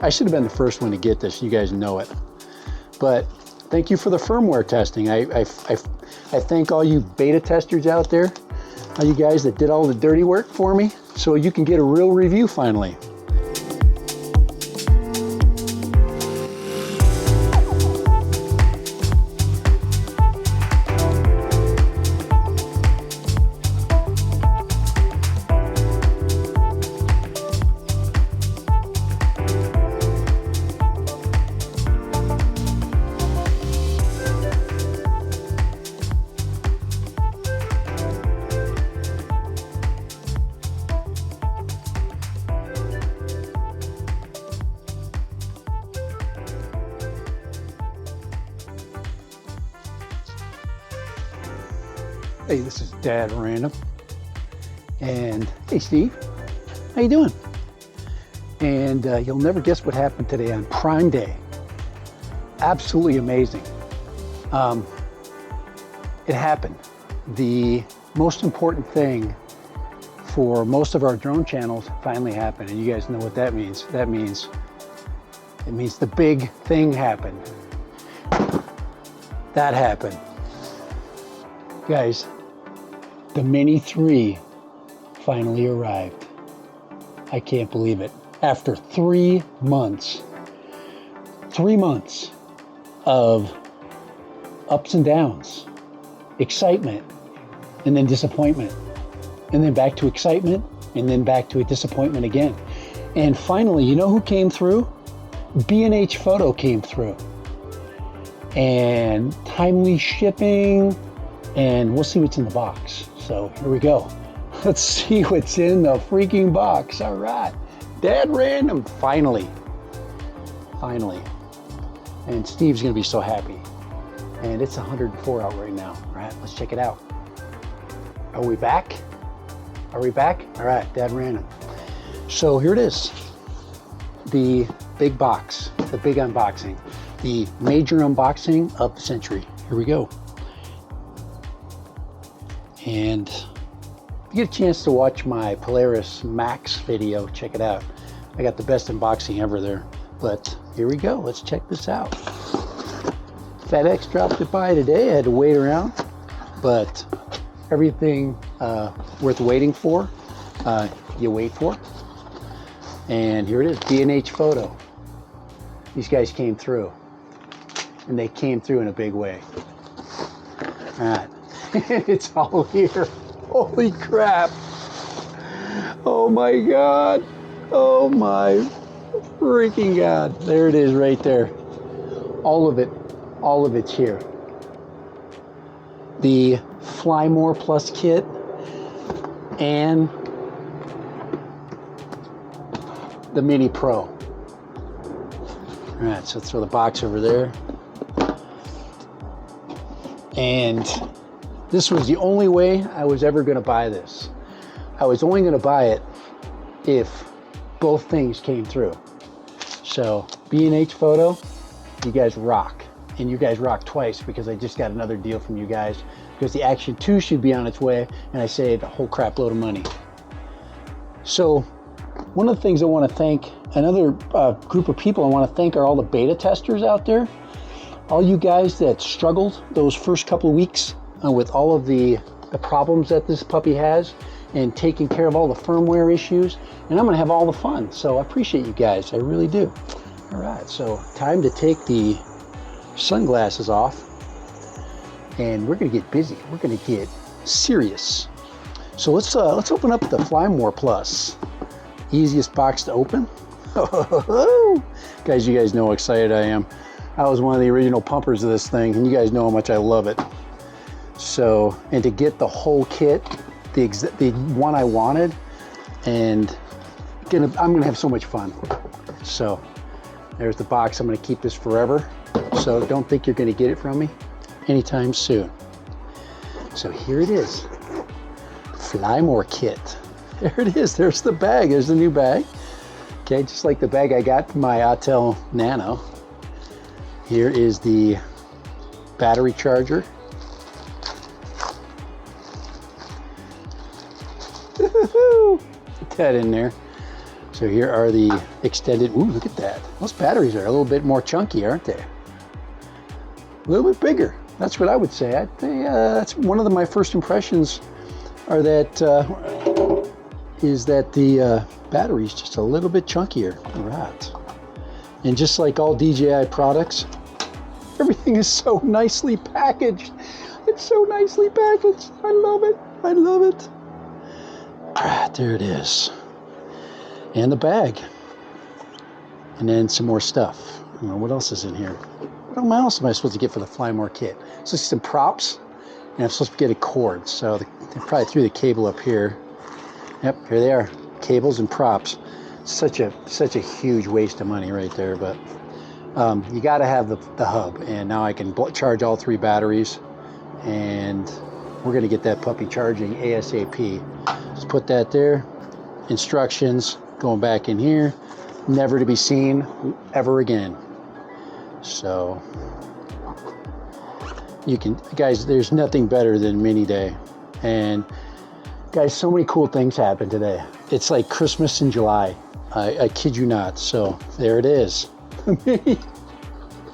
I should have been the first one to get this. You guys know it. But thank you for the firmware testing. I thank all you beta testers out there, all you guys that did all the dirty work for me, so you can get a real review finally. Hey, this is Dad Random, and hey Steve, how you doing? And you'll never guess what happened today on Prime Day. Absolutely amazing. It happened. The most important thing for most of our drone channels finally happened, and you guys know what that means. It means the big thing happened. That happened. Guys, the Mini 3 finally arrived. I can't believe it. After 3 months of ups and downs, excitement, and then disappointment, and then back to excitement, and then back to a disappointment again. And finally, you know who came through? B&H Photo came through. And timely shipping, and we'll see what's in the box. So here we go. Let's see what's in the freaking box. All right, Dad Random, finally. And Steve's gonna be so happy. And it's 104 out right now. All right, let's check it out. Are we back? All right, Dad Random. So here it is. The big box, the big unboxing, the major unboxing of the century. Here we go. And if you get a chance to watch my Polaris Max video, check it out. I got the best unboxing ever there. But here we go, let's check this out. FedEx dropped it by today. I had to wait around, but everything worth waiting for, you wait for. And here it is, B&H Photo. These guys came through, and they came through in a big way. All right. It's all here. Holy crap. Oh my God. Oh my freaking God. There it is right there. All of it's here. The Fly More Plus kit and the Mini Pro. All right, so let's throw the box over there. And this was the only way I was ever going to buy this. I was only going to buy it if both things came through. So B&H Photo, you guys rock. And you guys rock twice, because I just got another deal from you guys, because the Action 2 should be on its way, and I saved a whole crap load of money. So one of the things I want to thank, another group of people I want to thank, are all the beta testers out there. All you guys that struggled those first couple of weeks with all of the problems that this puppy has, and taking care of all the firmware issues, and I'm gonna have all the fun. So I appreciate you guys, I really do. All right, so time to take the sunglasses off, and we're gonna get busy. We're gonna get serious. So let's open up the Fly More Plus. Easiest box to open. Guys, you guys know how excited I am. I was one of the original pumpers of this thing, and you guys know how much I love it. So, and to get the whole kit, the one I wanted, and I'm gonna have so much fun. So there's the box. I'm gonna keep this forever. So don't think you're gonna get it from me anytime soon. So here it is, Fly More kit. There it is, there's the bag, there's the new bag. Okay, just like the bag I got from my Autel Nano. Here is the battery charger. Put that in there. So here are the extended, ooh, look at that. Those batteries are a little bit more chunky, aren't they? A little bit bigger. That's what I would say. I'd say that's one of my first impressions are that, is that the battery's just a little bit chunkier. Right. And just like all DJI products, everything is so nicely packaged. It's so nicely packaged. I love it. I love it. Ah, there it is. And the bag. And then some more stuff. I don't know, what else is in here? What else am I supposed to get for the Fly More kit? So some props, and I'm supposed to get a cord. So they probably threw the cable up here. Yep, here they are. Cables and props. Such a huge waste of money right there, but you got to have the hub. And now I can charge all 3 batteries, and we're going to get that puppy charging ASAP. Just put that there. Instructions going back in here, never to be seen ever again. So you can, guys, there's nothing better than mini day. And guys, so many cool things happen today. It's like Christmas in July. I kid you not. So there it is. The mini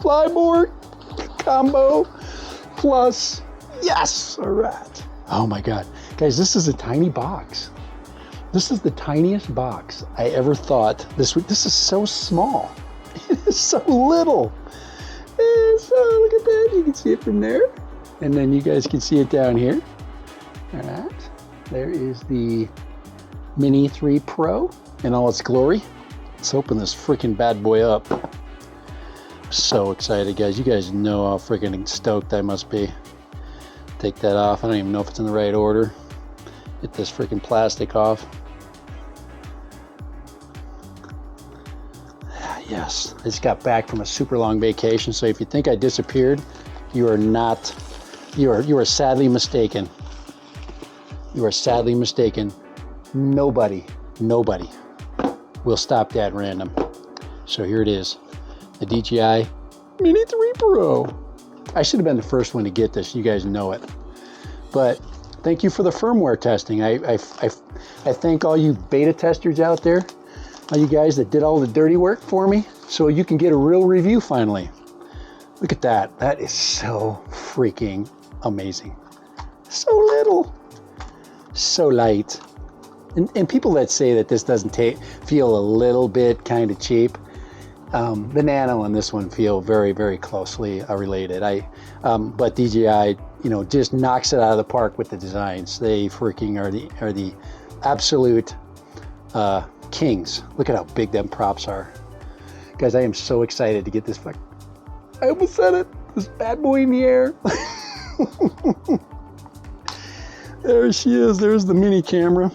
Flyboard combo plus. Yes. All right. Oh my God. Guys, this is a tiny box. This is the tiniest box I ever thought this would. This is so small. It is so little. And so look at that. You can see it from there. And then you guys can see it down here. All right. There is the Mini 3 Pro in all its glory. Let's open this freaking bad boy up. So excited, guys. You guys know how freaking stoked I must be. Take that off. I don't even know if it's in the right order. Get this freaking plastic off. Yes, I just got back from a super long vacation, so if you think I disappeared, you are not, you are sadly mistaken. You are sadly mistaken. Nobody will stop that random. So here it is, the DJI Mini 3 Pro. I should have been the first one to get this, you guys know it. But thank you for the firmware testing. I thank all you beta testers out there, all you guys that did all the dirty work for me, so you can get a real review finally. Look at that. That is so freaking amazing. So little, so light. And people that say that this doesn't feel a little bit kind of cheap, the Nano and this one feel very, very closely related. But DJI, just knocks it out of the park with the designs. They freaking are the absolute kings. Look at how big them props are. Guys, I am so excited to get this. I almost said it. This bad boy in the air. There she is. There's the mini camera.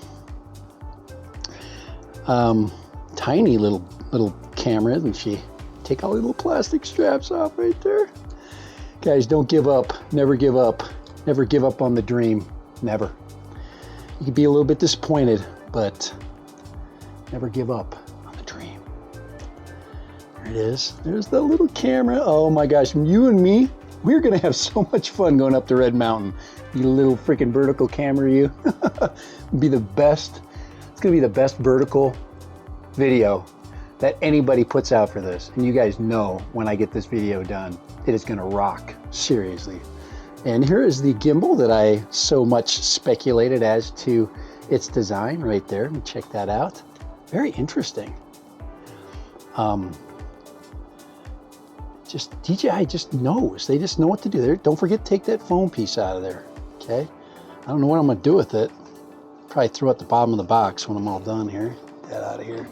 Tiny little camera, isn't she? Take all the little plastic straps off right there. Guys, don't give up. Never give up. Never give up on the dream. Never. You can be a little bit disappointed, but never give up on the dream. There it is. There's the little camera. Oh my gosh, you and me, we're gonna have so much fun going up the Red Mountain. You little freaking vertical camera, you. Be the best. It's gonna be the best vertical video that anybody puts out for this. And you guys know when I get this video done, it is gonna rock, seriously. And here is the gimbal that I so much speculated as to its design right there. Let me check that out. Very interesting. Just DJI just knows. They just know what to do there. Don't forget to take that foam piece out of there, okay? I don't know what I'm gonna do with it. Probably throw it at the bottom of the box when I'm all done here. Get that out of here.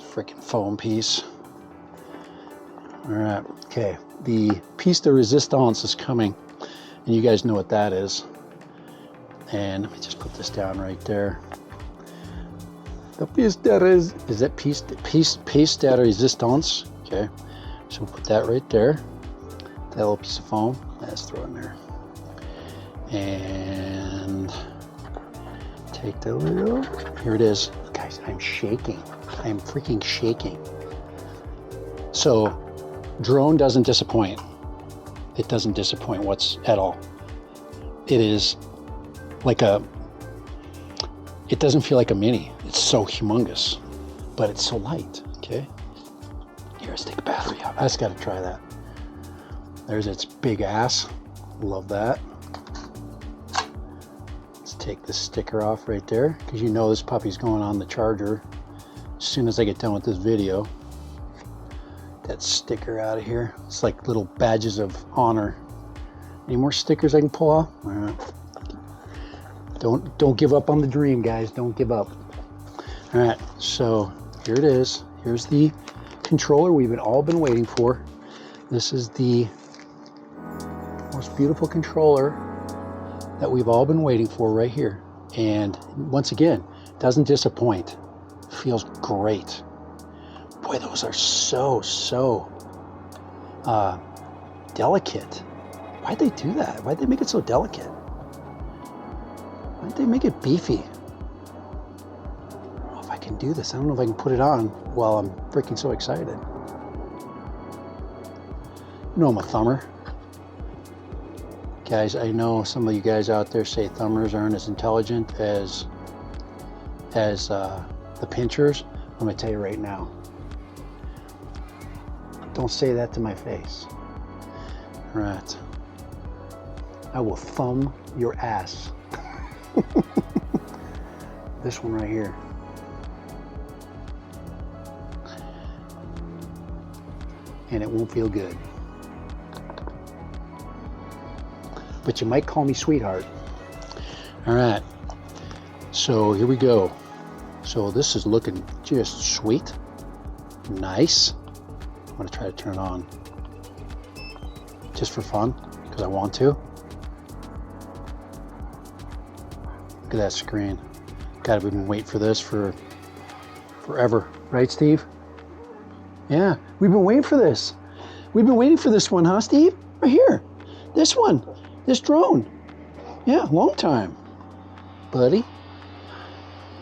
Freaking foam piece. All right, okay. The piece de resistance is coming, and you guys know what that is. And let me just put this down right there. The piece de resistance. Okay, so we'll put that right there. That little piece of foam. Let's throw it in there. And take the little. Here it is, guys. I'm shaking. I am freaking shaking. So, drone doesn't disappoint. It doesn't disappoint at all. It is like it doesn't feel like a mini. It's so humongous. but it's so light, okay? Here, let's take the battery out. I just gotta try that. There's its big ass. Love that. Let's take this sticker off right there, because you know this puppy's going on the charger as soon as I get done with this video. That sticker out of here. It's like little badges of honor. Any more stickers I can pull off? All right. Don't give up on the dream, guys. Don't give up. All right, so here it is. Here's the controller we've all been waiting for. This is the most beautiful controller that we've all been waiting for right here. And once again, doesn't disappoint. Feels great. Boy, those are so delicate. Why'd they do that? Why'd they make it so delicate? Why'd they make it beefy? I don't know if I can do this. I don't know if I can put it on while I'm freaking so excited. You know I'm a thumber. Guys, I know some of you guys out there say thumbers aren't as intelligent as the pinchers. I'm gonna tell you right now. Don't say that to my face. All right. I will thumb your ass. This one right here. And it won't feel good. But you might call me sweetheart. All right. So here we go. So this is looking just sweet. Nice. I'm gonna try to turn it on just for fun, because I want to. Look at that screen. God, we've been waiting for this for forever. Right, Steve? Yeah, we've been waiting for this. We've been waiting for this one, huh, Steve? Right here. This one. This drone. Yeah, long time, buddy.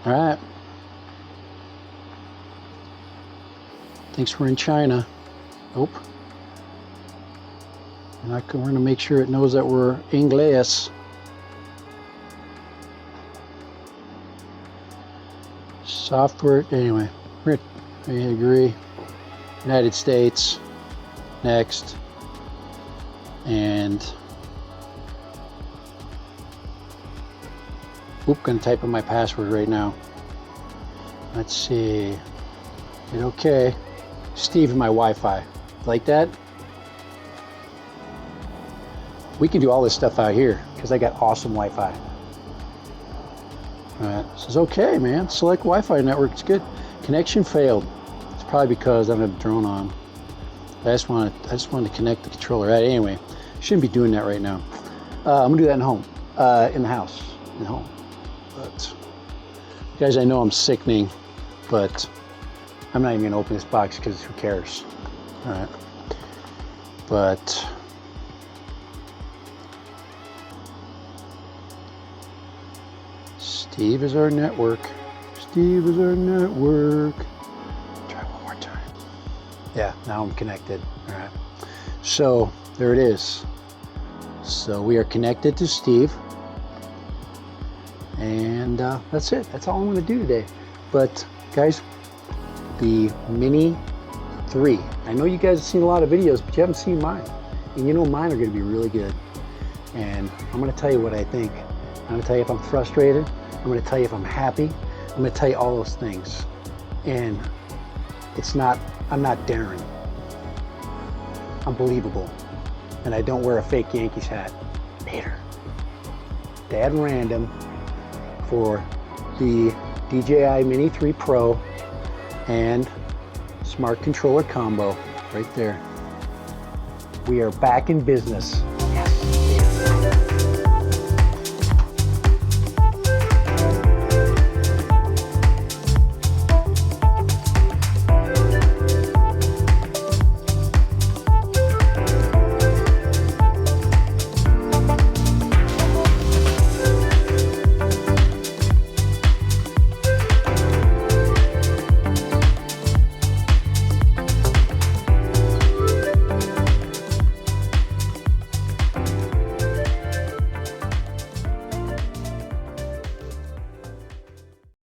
All right. Thinks we're in China. Nope. We're going to make sure it knows that we're English. Software, anyway, I agree. United States, next. And, gonna type in my password right now. Let's see, hit okay. Steve and my Wi-Fi, like that? We can do all this stuff out here because I got awesome Wi-Fi. All right, it says okay, man. Select Wi-Fi network. It's good. Connection failed. It's probably because I don't have the drone on. I just wanted to connect the controller. Right, anyway, shouldn't be doing that right now. I'm gonna do that in home, in the house, in home. But guys, I know I'm sickening, but I'm not even gonna open this box because who cares? All right, but. Steve is our network. Steve is our network. Try one more time. Yeah, now I'm connected. All right. So there it is. So we are connected to Steve. And that's it. That's all I'm going to do today. But guys, the Mini 3. I know you guys have seen a lot of videos, but you haven't seen mine. And you know mine are going to be really good. And I'm going to tell you what I think. I'm going to tell you if I'm frustrated. I'm going to tell you if I'm happy. I'm going to tell you all those things. And I'm not daring. I'm believable. And I don't wear a fake Yankees hat. Later. Dad Random for the DJI Mini 3 Pro and Smart Controller Combo right there. We are back in business.